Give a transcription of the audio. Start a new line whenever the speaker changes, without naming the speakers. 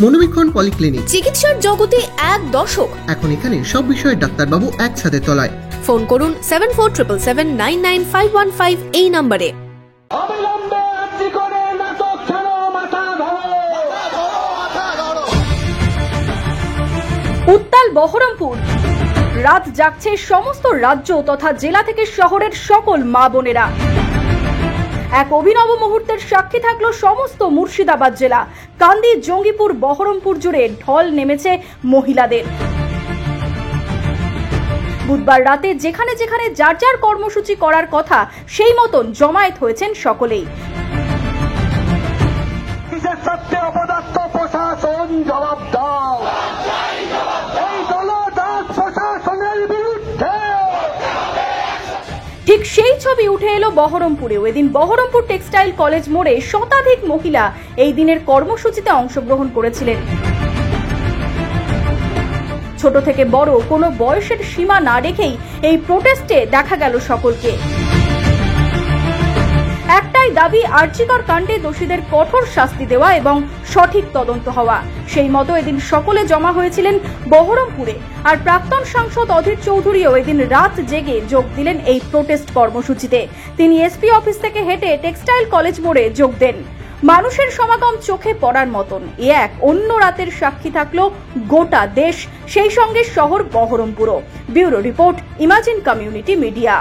মনোবীক্ষণ polyclinic,
চিকিৎসার জগতে এক দশক।
এখন এখানে সব বিষয়ে ডাক্তারবাবু একসাথে তলায়।
ফোন করুন 7477999515 এই নম্বরে।
উত্তাল বহরমপুর, রাত জাগছে সমস্ত রাজ্য তথা জেলা থেকে শহরের সকল মা বোনেরা। এক অভিনব মুহূর্তের সাক্ষী থাকলো সমস্ত মুর্শিদাবাদ জেলা। কান্দি, জঙ্গিপুর, বহরমপুর জুড়ে ঢল নেমেছে মহিলাদের। বুধবার রাতে যেখানে যেখানে যার যার কর্মসূচি করার কথা সেই মতন জমায়েত হয়েছেন সকলেই। ঠিক সেই ছবি উঠে এলো বহরমপুরেও। এদিন বহরমপুর টেক্সটাইল কলেজ মোড়ে শতাধিক মহিলা এই দিনের কর্মসূচিতে অংশগ্রহণ করেছিলেন। ছোট থেকে বড় কোনো বয়সের সীমা না রেখেই এই প্রোটেস্টে দেখা গেল সকলকে। একটাই দাবি, আরজিকর কাণ্ডে দোষীদের কঠোর শাস্তি দেওয়া এবং সঠিক তদন্ত হওয়া। সেই মতো এদিন সকলে জমা হয়েছিলেন বহরমপুরে। আর প্রাক্তন সাংসদ অধীর চৌধুরীও এদিন রাত জেগে যোগ দিলেন এই প্রোটেস্ট কর্মসূচিতে। তিনি এসপি অফিস থেকে হেঁটে টেক্সটাইল কলেজ মোড়ে যোগ দেন। মানুষের সমাগম চোখে পড়ার মতন। এক অন্য রাতের সাক্ষী থাকলো গোটা দেশ, সেই সঙ্গে শহর বহরমপুরও। Bureau report, imagine community media.